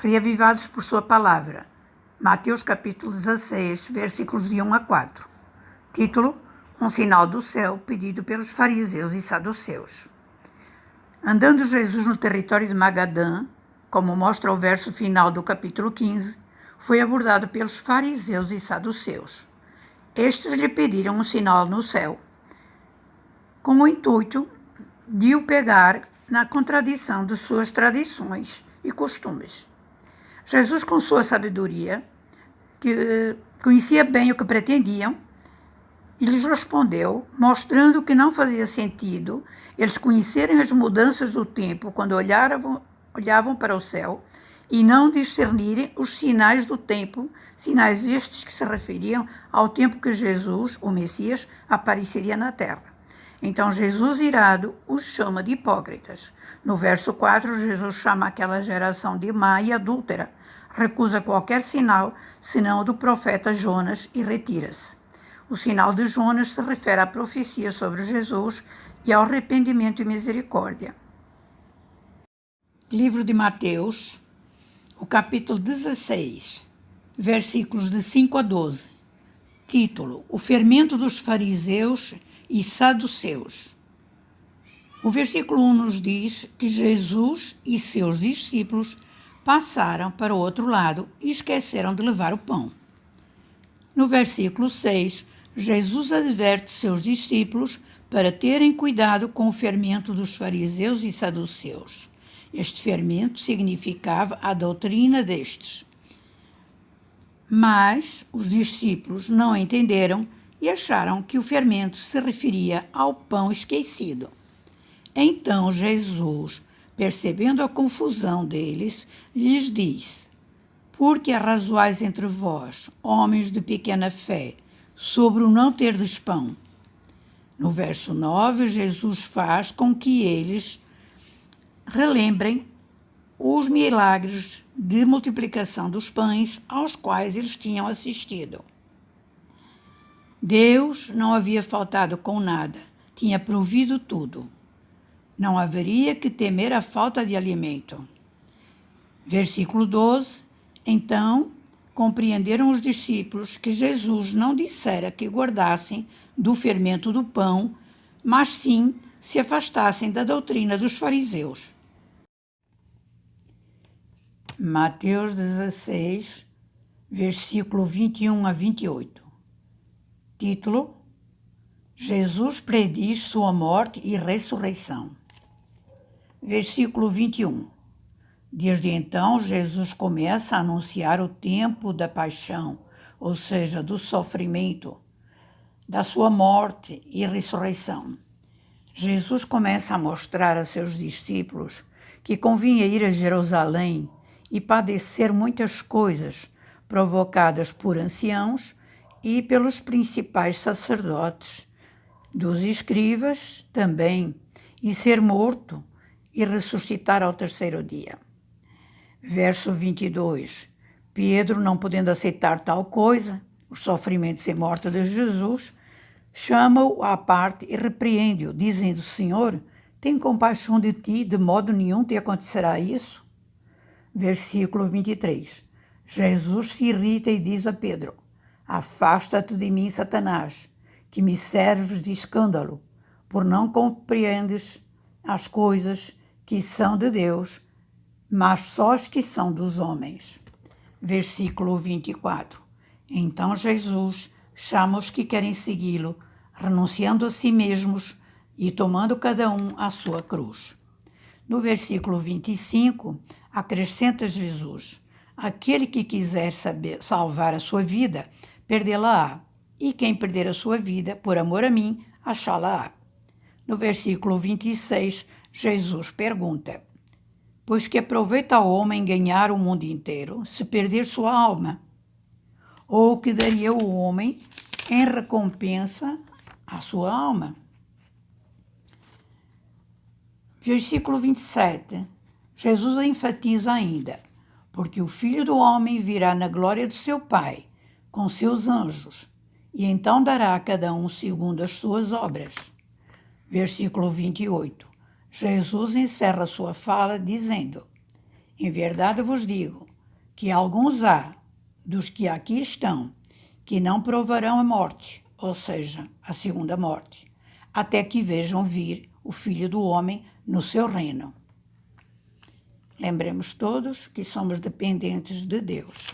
reavivados por sua palavra. Mateus capítulo 16, versículos de 1 a 4. Título: Um sinal do céu pedido pelos fariseus e saduceus. Andando Jesus no território de Magadã, como mostra o verso final do capítulo 15, foi abordado pelos fariseus e saduceus. Estes lhe pediram um sinal no céu, com o intuito de o pegar na contradição de suas tradições e costumes. Jesus, com sua sabedoria, que conhecia bem o que pretendiam, e lhes respondeu, mostrando que não fazia sentido eles conhecerem as mudanças do tempo quando olhavam para o céu e não discernirem os sinais do tempo, sinais estes que se referiam ao tempo que Jesus, o Messias, apareceria na terra. Então Jesus, irado, os chama de hipócritas. No verso 4, Jesus chama aquela geração de má e adúltera, recusa qualquer sinal, senão o do profeta Jonas, e retira-se. O sinal de Jonas se refere à profecia sobre Jesus e ao arrependimento e misericórdia. Livro de Mateus, o capítulo 16, versículos de 5 a 12. Título: O fermento dos fariseus e saduceus. O versículo 1 nos diz que Jesus e seus discípulos passaram para o outro lado e esqueceram de levar o pão. No versículo 6, Jesus adverte seus discípulos para terem cuidado com o fermento dos fariseus e saduceus. Este fermento significava a doutrina destes. Mas os discípulos não entenderam e acharam que o fermento se referia ao pão esquecido. Então Jesus, percebendo a confusão deles, lhes diz: Por que arrazoais entre vós, homens de pequena fé, sobre o não terdes pão? No verso 9, Jesus faz com que eles relembrem os milagres de multiplicação dos pães aos quais eles tinham assistido. Deus não havia faltado com nada, tinha provido tudo. Não haveria que temer a falta de alimento. Versículo 12. Então compreenderam os discípulos que Jesus não dissera que guardassem do fermento do pão, mas sim se afastassem da doutrina dos fariseus. Mateus 16, versículo 21 a 28. Título: Jesus prediz sua morte e ressurreição. Versículo 21. Desde então, Jesus começa a anunciar o tempo da paixão, ou seja, do sofrimento, da sua morte e ressurreição. Jesus começa a mostrar a seus discípulos que convinha ir a Jerusalém e padecer muitas coisas provocadas por anciãos e pelos principais sacerdotes, dos escribas também, e ser morto e ressuscitar ao terceiro dia. Verso 22. Pedro, não podendo aceitar tal coisa, os sofrimentos e morte de Jesus, chama-o à parte e repreende-o, dizendo: Senhor, tem compaixão de ti, de modo nenhum te acontecerá isso. Versículo 23. Jesus se irrita e diz a Pedro: Afasta-te de mim, Satanás, que me serves de escândalo, por não compreendes as coisas que são de Deus, mas só as que são dos homens. Versículo 24. Então Jesus chama os que querem segui-lo, renunciando a si mesmos e tomando cada um a sua cruz. No versículo 25, acrescenta Jesus: Aquele que quiser salvar a sua vida, perdê-la-á, e quem perder a sua vida, por amor a mim, achá-la-á. No versículo 26, Jesus pergunta: Pois que aproveita ao homem ganhar o mundo inteiro, se perder sua alma? Ou o que daria o homem em recompensa à sua alma? Versículo 27, Jesus enfatiza ainda: Porque o Filho do Homem virá na glória do seu Pai, com seus anjos, e então dará a cada um segundo as suas obras. Versículo 28. Jesus encerra sua fala dizendo: Em verdade vos digo, que alguns há, dos que aqui estão, que não provarão a morte, ou seja, a segunda morte, até que vejam vir o Filho do Homem no seu reino. Lembremos todos que somos dependentes de Deus.